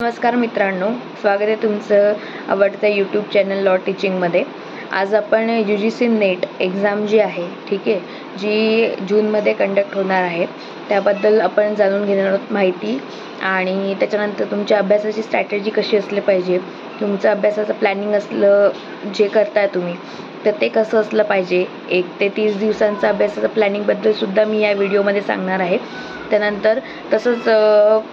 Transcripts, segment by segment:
नमस्कार मित्रांनो, स्वागत आहे तुमचं आवडत्या यूट्यूब चॅनल लॉ टीचिंगमध्ये। आज आपण UGC नेट एक्झाम जी आहे, ठीक आहे, जी जूनमध्ये कंडक्ट होणार आहे त्याबद्दल आपण जाणून घेणार आहोत माहिती। आणि त्याच्यानंतर तुमच्या अभ्यासाची स्ट्रॅटेजी कशी असली पाहिजे, तुमचं अभ्यासाचं प्लॅनिंग असलं जे करताय तुम्ही तर ते कसं असलं पाहिजे, 1 ते 30 दिवसांचा अभ्यासाचं प्लॅनिंगबद्दल सुद्धा मी या व्हिडिओमध्ये सांगणार आहे। त्यानंतर तसंच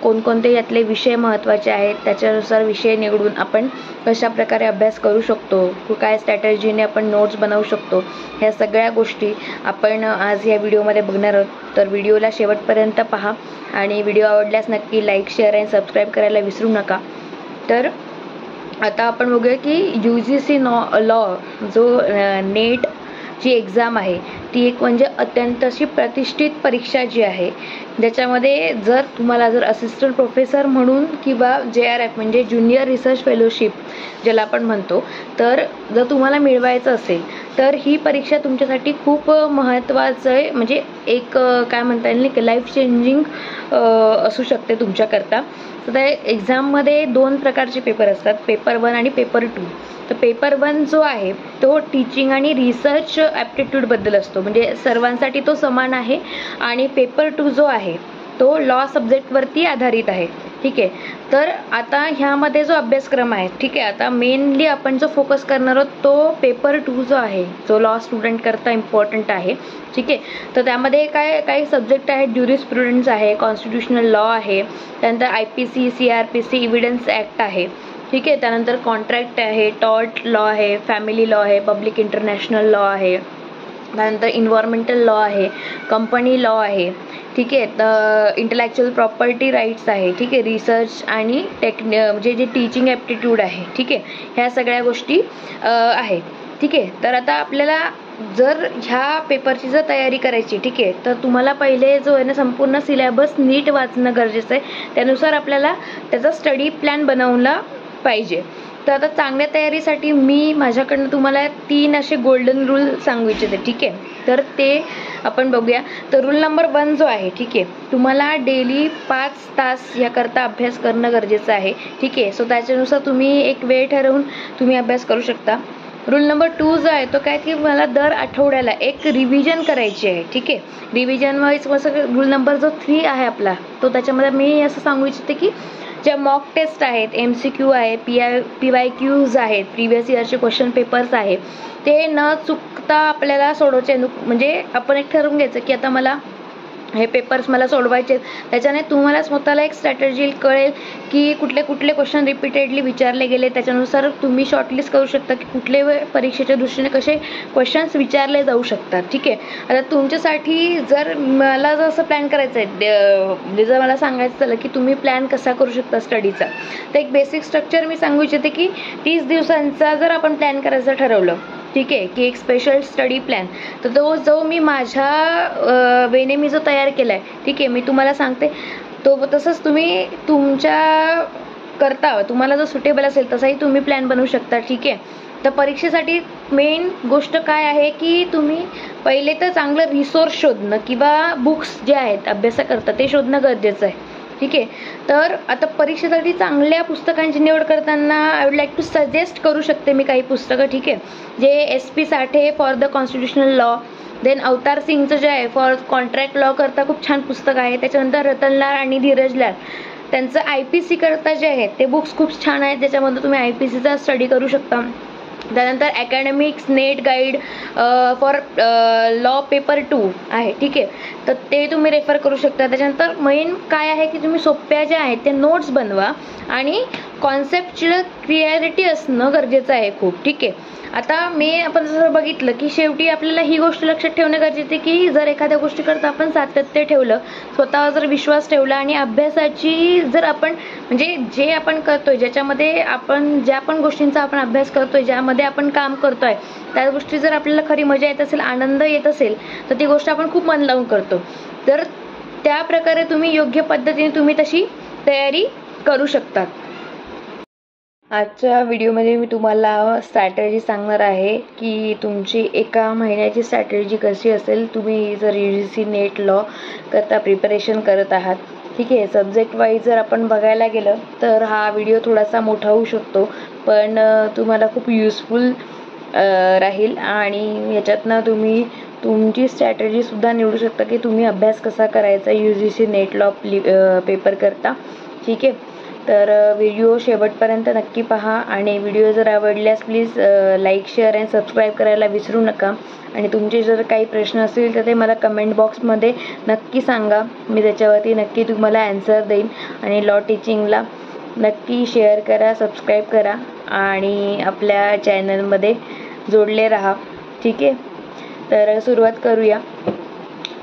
कोणकोणते यातले विषय महत्त्वाचे आहेत त्याच्यानुसार विषय निवडून आपण कशा प्रकारे अभ्यास करू शकतो, काय स्ट्रॅटेजीने आपण नोट्स बनवू शकतो, ह्या सगळ्या गोष्टी आपण आज या व्हिडिओमध्ये बघणार आहोत। तर व्हिडिओला शेवटपर्यंत पहा आणि व्हिडिओ आवडल्यास नक्की लाईक, शेअर आणि सबस्क्राईब करायला विसरू नका। तर आता आपण बघूया की UGC लॉ जो नेट जी एक्झाम आहे ती एक म्हणजे अत्यंत अशी प्रतिष्ठित परीक्षा जी आहे, ज्याच्यामध्ये जर तुम्हाला असिस्टंट प्रोफेसर म्हणून किंवा JRF म्हणजे ज्युनियर रिसर्च फेलोशिप ज्याला आपण म्हणतो, तर जर तुम्हाला मिळवायचं असेल तर ही परीक्षा तुमच्यासाठी खूप महत्त्वाचं आहे। म्हणजे एक काय म्हणता येईल की लाईफ चेंजिंग असू शकते तुमच्याकरता। तर त्या एक्झाममध्ये 2 प्रकारचे पेपर असतात, पेपर 1 आणि पेपर 2। तर पेपर 1 जो आहे तो टीचिंग आणि रिसर्च ॲप्टिट्यूडबद्दल असतो, म्हणजे सर्वांसाठी तो समान आहे। आणि पेपर 2 जो आहे तो लॉ सब्जेक्टवरती आधारित आहे, ठीक आहे। तर आता ह्यामध्ये जो अभ्यासक्रम आहे, ठीक आहे, आता मेनली आपण जो फोकस करणार आहोत तो पेपर 2 जो आहे जो लॉ स्टुडंट करता इम्पॉर्टंट आहे, ठीक आहे। तर त्यामध्ये काही सब्जेक्ट आहेत, ज्युरिस्प्रुडन्स आहे, कॉन्स्टिट्यूशनल लॉ आहे, त्यानंतर IPC, CRPC, एव्हिडन्स ॲक्ट आहे, ठीक आहे, त्यानंतर कॉन्ट्रॅक्ट आहे, टॉर्ट लॉ आहे, फॅमिली लॉ आहे, पब्लिक इंटरनॅशनल लॉ आहे, त्यानंतर इन्व्हायरमेंटल लॉ आहे, कंपनी लॉ आहे, ठीक आहे, तर इंटेलेक्च्युअल प्रॉपर्टी राईट्स आहे, ठीक आहे, रिसर्च आणि म्हणजे जे टीचिंग ॲप्टिट्यूड आहे, ठीक आहे, ह्या सगळ्या गोष्टी आहे, ठीक आहे। तर आता आपल्याला जर ह्या पेपरची जर तयारी करायची, ठीक आहे, तर तुम्हाला पहिले जो आहे ना संपूर्ण सिलेबस नीट वाचणं गरजेचं आहे, त्यानुसार आपल्याला त्याचा स्टडी प्लॅन बनवला पाहिजे। तर आता चांगल्या तयारीसाठी मी माझ्याकडनं तुम्हाला 3 असे गोल्डन रूल सांगू इच्छिते, ठीक आहे। तर ते आपण बघूया। तर रूल नंबर 1 जो आहे, ठीक आहे, तुम्हाला डेली 5 तास याकरता अभ्यास करणं गरजेचं आहे, ठीक आहे। सो त्याच्यानुसार तुम्ही एक वेळ ठरवून तुम्ही अभ्यास करू शकता। रूल नंबर 2 जो आहे तो काय की मला दर आठवड्याला एक रिव्हिजन करायची आहे, ठीक आहे। रिव्हिजन वाईज कसं, रूल नंबर जो 3 आहे आपला तो त्याच्यामध्ये मी असं सांगू इच्छिते की ज्या मॉक टेस्ट आहेत, MCQ आहे, PYQs आहेत, प्रिव्हियस इयरचे क्वेश्चन पेपर्स आहे, ते न चुकता आपल्याला सोडवायचे। म्हणजे आपण एक ठरवून घ्यायचं की आता मला हे पेपर्स मला सोडवायचे, त्याच्याने तुम्हाला स्वतःला एक स्ट्रॅटेजी कळेल की कुठले क्वेश्चन रिपीटेडली विचारले गेले, त्याच्यानुसार तुम्ही शॉर्टलिस्ट करू शकता की कुठले परीक्षेच्या दृष्टीने कसे क्वेश्चन्स विचारले जाऊ शकतात, ठीक आहे। आता तुमच्यासाठी जर मला जर असं प्लॅन करायचं आहे, जर मला सांगायचं झालं की तुम्ही प्लॅन कसा करू शकता स्टडीचा, तर एक बेसिक स्ट्रक्चर मी सांगू इच्छिते की 30 दिवसांचा जर आपण प्लॅन करायचं ठरवलं, ठीक आहे, की एक स्पेशल स्टडी प्लॅन, तर तो जो मी माझ्या वेने मी जो तयार केला आहे, ठीक आहे, मी तुम्हाला सांगते तो तसंच तुम्ही तुमच्या करता तुम्हाला जो सुटेबल असेल तसाही तुम्ही प्लॅन बनवू शकता, ठीक आहे। तर परीक्षेसाठी मेन गोष्ट काय आहे की तुम्ही पहिले तर चांगलं रिसोर्स शोधणं किंवा बुक्स जे आहेत अभ्यासाकरता ते शोधणं गरजेचं आहे, ठीक आहे। तर आता परीक्षेसाठी चांगल्या पुस्तकांची निवड करताना I would like to suggest करू शकते मी काही पुस्तकं, ठीक आहे, जे SP Sathe for the constitutional law, then Avtar सिंगचं जे आहे फॉर कॉन्ट्रॅक्ट लॉ करता खूप छान पुस्तक आहे, त्याच्यानंतर रतनलाल आणि धीरज लाल त्यांचं IPC करता जे आहे ते बुक्स खूप छान आहेत, ज्याच्यामध्ये तुम्ही IPCचा स्टडी करू शकता। त्यानंतर academics net guide for law paper 2 आहे, ठीक आहे, तर ते तुम्ही रेफर करू शकता। त्याच्यानंतर मेन काय आहे की तुम्ही सोप्या ज्या आहेत ते नोट्स बनवा आणि कॉन्सेप्च्युअल क्लिअरिटी असणं गरजेचं आहे खूप, ठीक आहे। आता आपण जसं बघितलं की शेवटी आपल्याला ही गोष्ट लक्षात ठेवणं गरजेचं आहे की जर एखाद्या गोष्टीकरता आपण सातत्य ठेवलं, स्वतःवर जर विश्वास ठेवला आणि अभ्यासाची जर आपण म्हणजे जे आपण करतोय, ज्याच्यामध्ये आपण ज्या पण गोष्टींचा आपण अभ्यास करतोय, ज्यामध्ये आपण काम करतोय, त्या गोष्टी जर आपल्याला खरी मजा येत असेल, आनंद येत असेल, तर ती गोष्ट आपण खूप मन लावून करतो। तर त्या प्रकारे तुम्ही योग्य पद्धतीने तुम्ही तशी तयारी करू शकता। आजच्या व्हिडिओमध्ये मी तुम्हाला स्ट्रॅटेजी सांगणार आहे की तुमची एका महिन्याची स्ट्रॅटेजी कशी असेल। तुम्ही जर UGC नेट लॉ करता प्रिपरेशन करत आहात ठीक आहे. सब्जेक्ट वाईज जर आपण बघायला गेलं तर हा व्हिडिओ थोडासा मोठा होऊ शकतो, पण तुम्हाला खूप युजफुल राहील आणि याच्यातनं तुम्ही तुमची स्ट्रॅटेजीसुद्धा निवडू शकता की तुम्ही अभ्यास कसा करायचा UGC नेट लॉ पेपर करता. ठीक आहे. तर व्हिडिओ शेवटपर्यंत नक्की पहा आणि व्हिडिओ जर आवडल्यास प्लीज लाईक, शेअर आणि सबस्क्राईब करायला विसरू नका. आणि तुमचे जर काही प्रश्न असतील तर ते मला कमेंट बॉक्समध्ये नक्की सांगा. मी त्याच्यावरती नक्की तुम्हाला ॲन्सर देईन. आणि लॉ टीचिंगला नक्की शेअर करा, सबस्क्राईब करा आणि आपल्या चॅनलमध्ये जोडले राहा. ठीक आहे. तर सुरुवात करूया.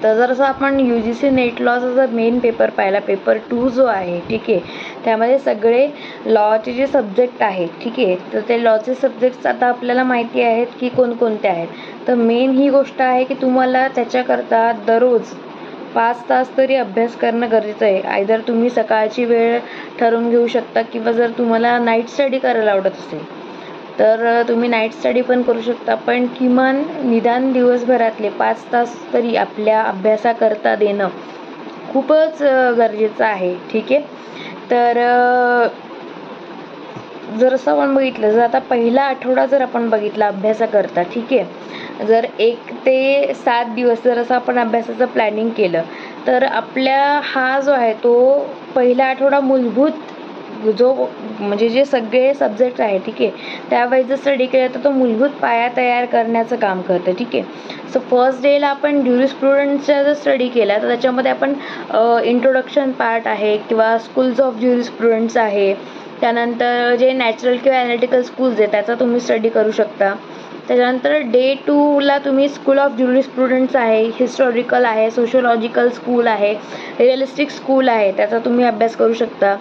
तर जर आपण UGC नेट लॉचा जर मेन पेपर पाहिला, पेपर 2 जो आहे, ठीक आहे, त्यामध्ये सगळे लॉचे जे सब्जेक्ट आहेत, ठीक आहे, तर ते लॉचे सब्जेक्ट्स आता आपल्याला माहिती आहेत की कोणकोणते आहेत. तर मेन ही गोष्ट आहे की तुम्हाला त्याच्याकरता दररोज 5 तास तरी अभ्यास करणं गरजेचं आहे. आयदर तुम्ही सकाळची वेळ ठरवून घेऊ शकता किंवा जर तुम्हाला नाईट स्टडी करायला आवडत असेल तर तुम्ही नाईट स्टडी पण करू शकता, पण किमान निदान दिवसभरातले 5 तास तरी आपल्या अभ्यासाकरता देणं खूपच गरजेचं आहे. ठीक आहे. तर जर असं आपण बघितलं, जर आता पहिला आठवडा जर आपण बघितला अभ्यासाकरता, ठीक आहे, जर 1 ते 7 दिवस जर असं आपण अभ्यासाचं प्लॅनिंग केलं तर आपल्या हा जो आहे तो पहिला आठवडा मूलभूत जो म्हणजे जे सगळे सब्जेक्ट आहे, ठीक आहे, त्यावेळेस जर स्टडी केलं तर तो मूलभूत पाया तयार करण्याचं काम करतं. ठीक आहे. सो फर्स्ट डेला आपण ज्युरिस्प्रुडन्सचा जर स्टडी केला तर त्याच्यामध्ये आपण इंट्रोडक्शन पार्ट आहे किंवा स्कूल्स ऑफ ज्युरिस्प्रुडन्स आहे, त्यानंतर जे नॅचरल किंवा ॲनालिटिकल स्कूल्स आहे त्याचा तुम्ही स्टडी करू शकता. त्याच्यानंतर डे 2ला तुम्ही स्कूल ऑफ ज्युरिस्प्रुडन्स आहे, हिस्टॉरिकल आहे, सोशोलॉजिकल स्कूल आहे, रिअलिस्टिक स्कूल आहे, त्याचा तुम्ही अभ्यास करू शकता.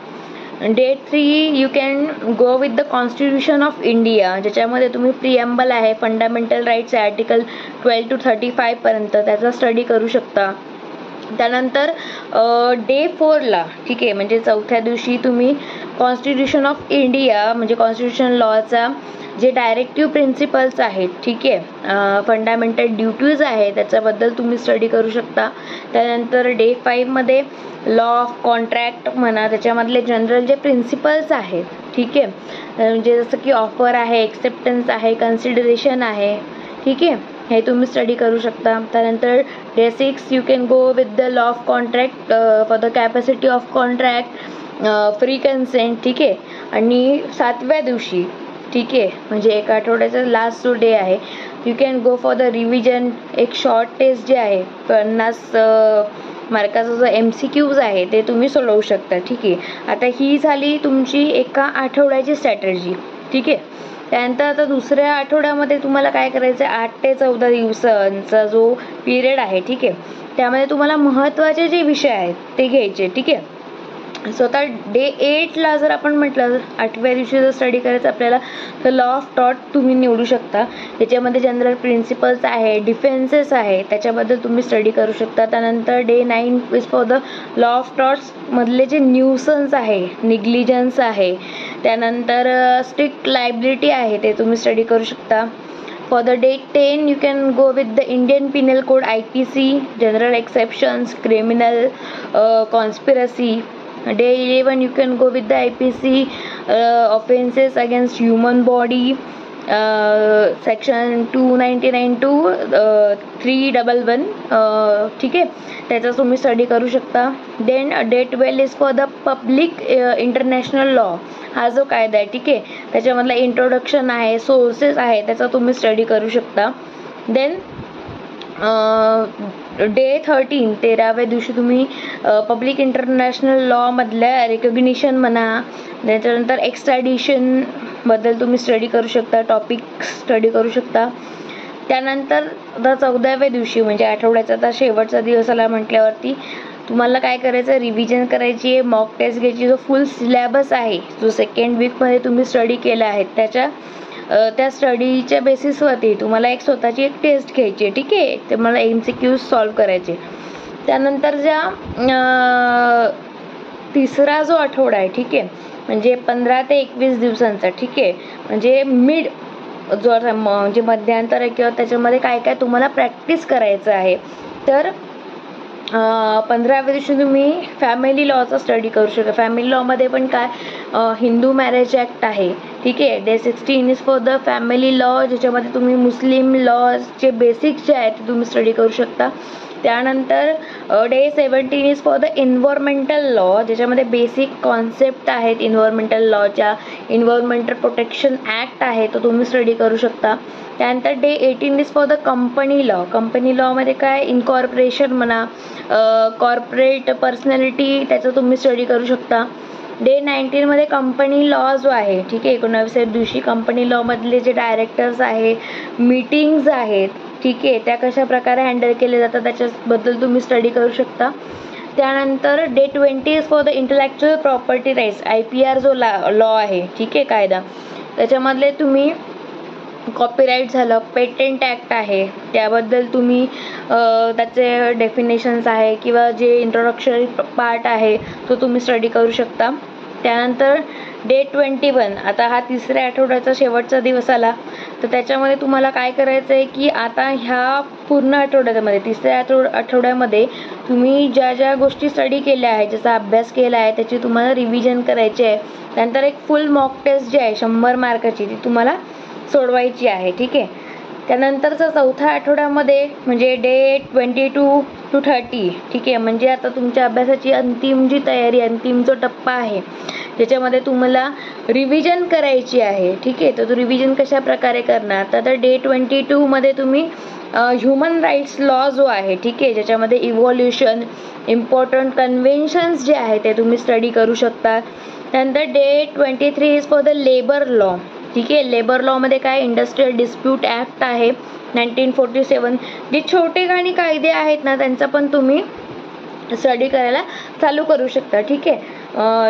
Day 3 you can go with the constitution of India, ज्याच्यामध्ये तुम्ही प्रिएम्बल आहे, फंडामेंटल राईट्स आहे, आर्टिकल 12 to 35 पर्यंत त्याचा स्टडी करू शकता. त्यानंतर डे 4ला, ठीक आहे, म्हणजे चौथ्या दिवशी तुम्ही कॉन्स्टिट्यूशन ऑफ इंडिया म्हणजे कॉन्स्टिट्यूशन लॉचा जे डायरेक्टिव्ह प्रिन्सिपल्स आहेत, ठीक आहे, फंडामेंटल ड्युटीज आहे त्याच्याबद्दल तुम्ही स्टडी करू शकता. त्यानंतर डे 5मध्ये लॉ ऑफ कॉन्ट्रॅक्ट म्हणा, त्याच्यामधले जनरल जे प्रिन्सिपल्स आहेत, ठीक आहे, म्हणजे जसं की ऑफर आहे, एक्सेप्टन्स आहे, कन्सिडरेशन आहे, ठीक आहे, हे तुम्ही स्टडी करू शकता. त्यानंतर day 6 you can go with the law of contract for the capacity of contract, free consent, ठीक आहे. आणि 7व्या दिवशी, ठीक आहे, म्हणजे एका आठवड्याचा लास्ट जो डे आहे, you can go for the revision. एक शॉर्ट टेस्ट जे आहे 50 मार्काचा जो MCQs आहे ते तुम्ही सोडवू शकता. ठीक आहे. आता ही झाली तुमची एका आठवड्याची स्ट्रॅटेजी. ठीक आहे. त्यानंतर आता दुसऱ्या आठवड्यामध्ये तुम्हाला काय करायचं आहे, 8 ते 14 दिवसांचा जो पिरियड आहे, ठीक आहे, त्यामध्ये तुम्हाला महत्त्वाचे जे विषय आहेत ते घ्यायचे. ठीक आहे. सो आता डे 8ला जर आपण म्हटलं, 8व्या दिवशी जर स्टडी करायचं आपल्याला, तर लॉ ऑफ टॉट तुम्ही निवडू शकता. त्याच्यामध्ये जनरल प्रिन्सिपल्स आहे, डिफेन्सेस आहे, त्याच्याबद्दल तुम्ही स्टडी करू शकता. त्यानंतर day 9 is for the law of torts मधले जे न्यूसन्स आहे, निग्लिजन्स आहे, त्यानंतर स्ट्रिक्ट लायबिलिटी आहे, ते तुम्ही स्टडी करू शकता. For the day 10 you can go with the Indian Penal Code IPC, general exceptions, criminal conspiracy. Day 11 you can go with the IPC offenses against human body, section 299 to 311. ठीक आहे, त्याचा तुम्ही study करू शकता. Then day 12 is for the public international law. हा जो कायदा आहे, ठीक आहे, त्याच्यामधला इंट्रोडक्शन आहे, सोर्सेस आहे, त्याचा तुम्ही स्टडी करू शकता. देन डे 13व्या दिवशी तुम्ही पब्लिक इंटरनॅशनल लॉ मधल्या रेकग्निशन म्हणा, त्याच्यानंतर एक्स्ट्रॅडिशन बद्दल तुम्ही स्टडी करू शकता, टॉपिक स्टडी करू शकता. त्यानंतर आता 14व्या दिवशी म्हणजे आठवड्याचा आता शेवटचा दिवस आला म्हटल्यावरती तुम्हाला काय करायचं, रिव्हिजन करायची आहे, मॉक टेस्ट घ्यायची. जो फुल सिलेबस आहे, जो सेकंड वीकमध्ये तुम्ही स्टडी केला आहे, त्या स्टडीच्या बेसिसवरती तुम्हाला एक स्वतःची एक टेस्ट घ्यायची आहे. ठीक आहे. ते मला MCQs सॉल्व करायचे. त्यानंतर ज्या तिसरा जो आठवडा आहे, ठीक आहे, म्हणजे 15 ते 21 दिवसांचा, ठीक आहे, म्हणजे मिड जो म्हणजे मध्यांतर आहे किंवा त्याच्यामध्ये काय काय तुम्हाला प्रॅक्टिस करायचं आहे. तर 15व्या दिवशी तुम्ही फॅमिली लॉचा स्टडी करू शकता. फॅमिली लॉमध्ये पण काय हिंदू मॅरेज ॲक्ट आहे, ठीक आहे. Day 16 is for the family law, ज्याच्यामध्ये तुम्ही मुस्लिम लॉजचे बेसिक्स जे आहेत ते तुम्ही स्टडी करू शकता. त्यानंतर day 17 is for the environmental law, ज्याच्यामध्ये बेसिक कॉन्सेप्ट आहेत एन्व्हायरमेंटल लॉच्या. एन्व्हायरमेंटल प्रोटेक्शन ॲक्ट आहे तो तुम्ही स्टडी करू शकता. त्यानंतर day 18 is for the company law. Company लॉमध्ये काय इनकॉर्पोरेशन म्हणा, कॉर्पोरेट पर्सनॅलिटी, त्याचं तुम्ही स्टडी करू शकता. डे 19 मध्ये कंपनी लॉ जो आहे, ठीक आहे. 19व्या दिवशी कंपनी लॉ मधले जे डायरेक्टर्स आहे, मीटिंग्स आहेत, ठीक आहे, त्या कशा प्रकारे हँडल केले जातात त्याच्याबद्दल तुम्ही स्टडी करू शकता. त्यानंतर day 20 is for the intellectual property rights, IPR जो लॉ आहे, ठीक आहे, कायदा, त्याच्यामधले तुम्ही कॉपीराईट झालं, पेटंट ॲक्ट आहे, त्याबद्दल तुम्ही त्याचे डेफिनेशन्स आहे किंवा जे इंट्रोडक्शनरी पार्ट आहे तो तुम्ही स्टडी करू शकता. त्यानंतर डे 21, आता हा 3ऱ्या आठवड्याचा शेवटचा दिवस आला, तर त्याच्यामध्ये तुम्हाला काय करायचं आहे की आता ह्या पूर्ण आठवड्यामध्ये 3ऱ्या आठवड्यामध्ये तुम्ही ज्या ज्या गोष्टी स्टडी केल्या आहेत, ज्याचा अभ्यास केला आहे, त्याची तुम्हाला रिव्हिजन करायची आहे. त्यानंतर एक फुल मॉक टेस्ट जी आहे 100 मार्काची ती तुम्हाला सोडवायची आहे, ठीक आहे. त्यानंतरचा 4थ्या आठवड्यामध्ये म्हणजे डे 22 to 30, ठीक आहे, म्हणजे आता तुमच्या अभ्यासाची अंतिम जी तयारी, अंतिम जो टप्पा आहे ज्याच्यामध्ये तुम्हाला रिव्हिजन करायची आहे, ठीक आहे. तर तो रिव्हिजन कशा प्रकारे करणार, तर डे 22 मध्ये तुम्ही ह्युमन राईट्स लॉ जो आहे, ठीक आहे, ज्याच्यामध्ये इव्हॉल्युशन, इम्पॉर्टंट कन्व्हेन्शन्स जे आहे ते तुम्ही स्टडी करू शकता. त्यानंतर day 23 is for the labour law, ठीक आहे. लेबर लॉमध्ये काय इंडस्ट्रियल डिस्प्यूट ॲक्ट आहे 1947, जे छोटे काही कायदे आहेत ना त्यांचा पण तुम्ही स्टडी करायला चालू करू शकता, ठीक आहे.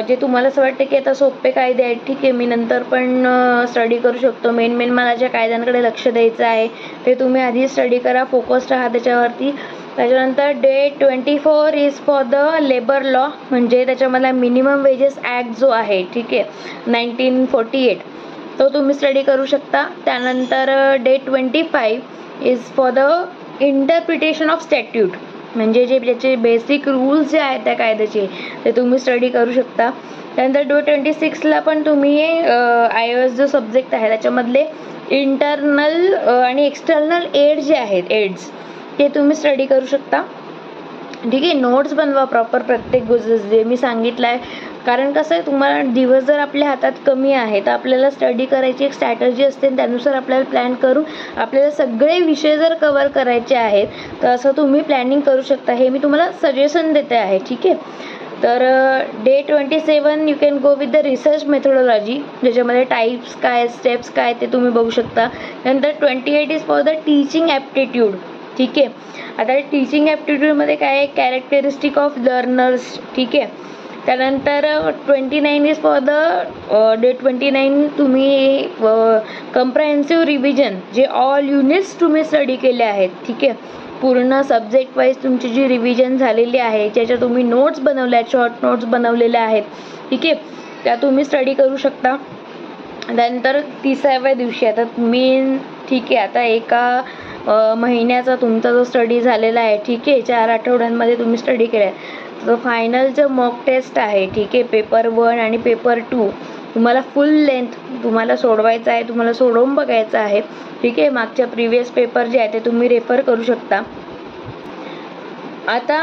जे तुम्हाला असं वाटतं की आता सोपे कायदे आहेत, ठीक आहे, मी नंतर पण स्टडी करू शकतो. मेन मला ज्या कायद्यांकडे लक्ष द्यायचं आहे ते तुम्ही आधी स्टडी करा, फोकस्ड राहा त्याच्यावरती. त्याच्यानंतर day 24 is for the labour law, म्हणजे त्याच्यामधला मिनिमम वेजेस ॲक्ट जो आहे, ठीक आहे, 1948, तो तुम्ही स्टडी करू शकता. त्यानंतर day 25 is for the interpretation of statute, म्हणजे जे त्याचे बेसिक रूल्स जे आहेत त्या कायद्याचे ते तुम्ही स्टडी करू शकता. त्यानंतर डे 26ला पण तुम्ही IAS जो सब्जेक्ट आहे त्याच्यामधले इंटरनल आणि एक्सटर्नल एड जे आहेत, एड्स, ते तुम्ही स्टडी करू शकता, ठीक आहे. नोट्स बनवा प्रॉपर प्रत्येक गोष्ट जे मी सांगितलं आहे, कारण कसं आहे तुम्हाला दिवस जर आपल्या हातात कमी आहे तर आपल्याला स्टडी करायची एक स्ट्रॅटर्जी असते, त्यानुसार आपल्याला प्लॅन करून आपल्याला सगळे विषय जर कव्हर करायचे आहेत तर असं तुम्ही प्लॅनिंग करू शकता. हे मी तुम्हाला सजेशन देते आहे, ठीक आहे. तर day 27 you can go with the research methodology, ज्याच्यामध्ये टाईप्स काय, स्टेप्स काय ते तुम्ही बघू शकता. नंतर 28 is for the teaching aptitude, ठीक आहे. आता टीचिंग ॲप्टिट्यूडमध्ये काय आहे, कॅरेक्टरिस्टिक ऑफ लर्नर्स, ठीक आहे. त्यानंतर 29 इज फॉर द डे 29 तुम्ही कम्प्रेहेन्सिव्ह रिव्हिजन, जे ऑल युनिट्स तुम्ही स्टडी केले आहेत, ठीक आहे, पूर्ण सब्जेक्ट वाईज तुमची जी रिव्हिजन झालेली आहे, ज्याच्या तुम्ही नोट्स बनवल्या आहेत, शॉर्ट नोट्स बनवलेल्या आहेत, ठीक आहे, त्या तुम्ही स्टडी करू शकता. त्यानंतर 30व्या दिवशी आता मेन, ठीक आहे, आता एका महिन्याचा तुमचा जो स्टडी झालेला आहे, ठीक आहे, 4 आठवड्यांमध्ये तुम्ही स्टडी केला आहे, तर फायनलचं मॉक टेस्ट आहे, ठीक आहे, पेपर 1 आणि पेपर 2 तुम्हाला फुल लेंथ तुम्हाला सोडवायचं आहे, तुम्हाला सोडवून बघायचं आहे, ठीक आहे. मागच्या प्रिव्हियस पेपर जे आहे ते तुम्ही रेफर करू शकता. आता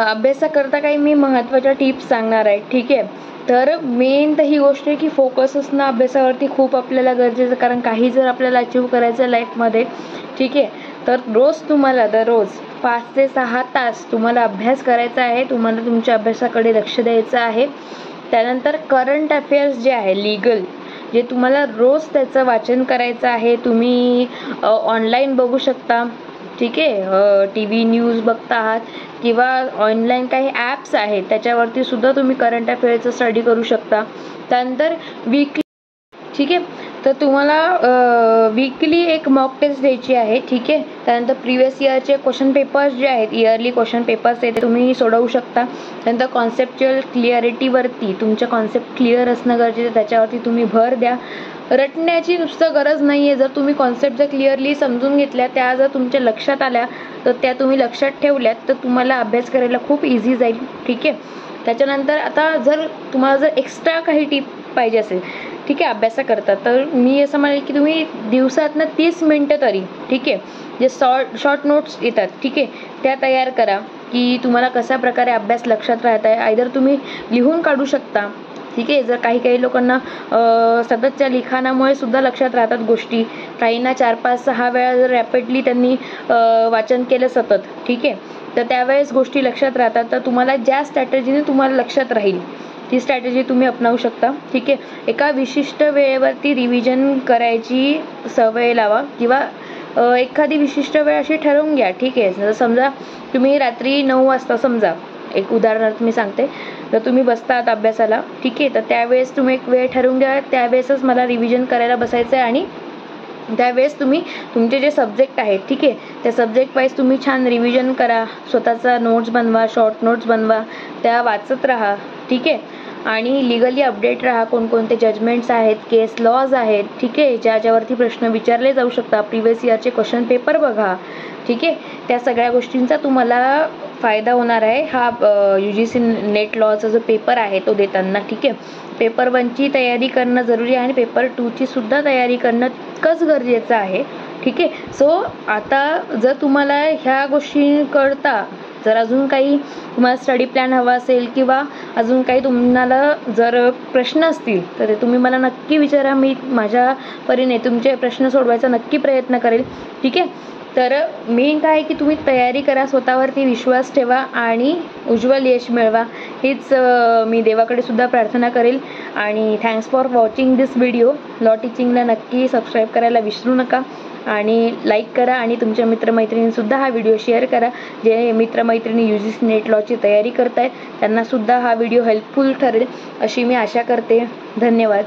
अभ्यासाकरता काही मी महत्त्वाच्या टिप्स सांगणार आहे, ठीक आहे. तर मेन तर ही गोष्ट आहे की फोकस असणं अभ्यासावरती खूप आपल्याला गरजेचं, कारण काही जर आपल्याला अचीव करायचं लाईफमध्ये, ठीक आहे, तर रोज तुम्हाला दररोज 5 ते 6 तास तुम्हाला अभ्यास करायचा आहे, तुम्हाला तुमच्या अभ्यासाकडे लक्ष द्यायचं आहे. त्यानंतर करंट अफेअर्स जे आहे, लिगल, जे तुम्हाला रोज त्याचं वाचन करायचं आहे, तुम्ही ऑनलाईन बघू शकता, ठीक आहे, TV न्यूज बघता आहात किंवा ऑनलाईन काही ॲप्स आहेत त्याच्यावरती सुद्धा तुम्ही करंट अफेअर्सचं स्टडी करू शकता. त्यानंतर वीकली, ठीक आहे, तर तुम्हाला वीकली एक मॉक टेस्ट द्यायची आहे, ठीक आहे. त्यानंतर प्रिव्हियस इयरचे क्वेश्चन पेपर्स जे आहेत, इयरली क्वेश्चन पेपर्स ते तुम्ही सोडवू शकता. त्यानंतर कॉन्सेप्च्युअल क्लिअरिटीवरती तुमच्या कॉन्सेप्ट क्लिअर असणं गरजेचं, त्याच्यावरती तुम्ही भर द्या. रटण्याची नुसतं गरज नाही आहे. जर तुम्ही कॉन्सेप्ट जर क्लिअरली समजून घेतल्या, त्या जर तुमच्या लक्षात आल्या, तर त्या तुम्ही लक्षात ठेवल्यात, तर तुम्हाला अभ्यास करायला खूप इझी जाईल, ठीक आहे. त्याच्यानंतर आता जर तुम्हाला जर एक्स्ट्रा काही टिप पाहिजे असेल, ठीक आहे, अभ्यासाकरता, तर मी असं म्हणेल की तुम्ही दिवसातनं 30 मिनटं तरी, ठीक आहे, जे शॉर्ट नोट्स येतात, ठीक आहे, त्या तयार करा की तुम्हाला कशा प्रकारे अभ्यास लक्षात राहत आहे. आयदर तुम्ही लिहून काढू शकता, ठीक आहे. जर काही लोकांना सततच्या लिखाणामुळे सुद्धा लक्षात राहतात गोष्टी, काहींना 4-5-6 वेळा जर रॅपिडली त्यांनी वाचन केलं सतत, ठीक आहे, तर त्यावेळेस गोष्टी लक्षात राहतात. तर तुम्हाला ज्या स्ट्रॅटेजीने तुम्हाला लक्षात राहील ती स्ट्रॅटेजी तुम्ही अपनावू शकता, ठीक आहे. एका विशिष्ट वेळेवरती रिव्हिजन करायची सवय लावा किंवा एखादी विशिष्ट वेळ अशी ठरवून घ्या, ठीक आहे. जर समजा तुम्ही रात्री 9 वाजता, समजा एक उदाहरणार्थ मी सांगते, जर तुम्ही बसतात अभ्यासाला, ठीक आहे, तर त्यावेळेस तुम्ही एक वेळ ठरवून घ्या, त्यावेळेसच मला रिव्हिजन करायला बसायचं आहे. आणि त्यावेळेस तुम्ही तुमचे जे सब्जेक्ट आहेत, ठीक आहे, त्या सब्जेक्ट वाईज तुम्ही छान रिव्हिजन करा, स्वतःचा नोट्स बनवा, शॉर्ट नोट्स बनवा, त्या वाचत राहा, ठीक आहे. आणि लिगली अपडेट राहा, कोणकोणते जजमेंट्स आहेत, केस लॉज आहेत, ठीक आहे, ज्याच्यावरती प्रश्न विचारले जाऊ शकतात, प्रिव्हियस इयरचे क्वेश्चन पेपर बघा, ठीक आहे. त्या सगळ्या गोष्टींचा तुम्हाला फायदा होणार आहे हा UGC नेट लॉचा जो पेपर आहे तो देताना, ठीक आहे. पेपर 1ची तयारी करणं जरुरी आहे आणि पेपर 2ची सुद्धा तयारी करणं तितकंच गरजेचं आहे, ठीक आहे. सो आता जर तुम्हाला ह्या गोष्टी कळता, जर अजून काही तुम्हाला स्टडी प्लॅन हवा असेल किंवा अजून काही तुम्हाला जर प्रश्न असतील, तर ते तुम्ही मला नक्की विचारा. मी माझ्या परीने तुमचे प्रश्न सोडवायचा नक्की प्रयत्न करेल, ठीक आहे. तर मेन काय आहे की तुम्ही तयारी करा, स्वतःवरती विश्वास ठेवा आणि उज्ज्वल यश मिळवा, हीच मी देवाकडे सुद्धा प्रार्थना करेल. आणि thanks for watching this video. Law टीचिंगला नक्की सबस्क्राईब करायला विसरू नका आणि लाईक करा आणि तुमच्या मित्रमैत्रिणींसुद्धा हा व्हिडिओ शेअर करा. जे मित्रमैत्रिणी UGC नेट लॉची तयारी करत आहेत त्यांनासुद्धा हा व्हिडिओ हेल्पफुल ठरेल अशी मी आशा करते. धन्यवाद.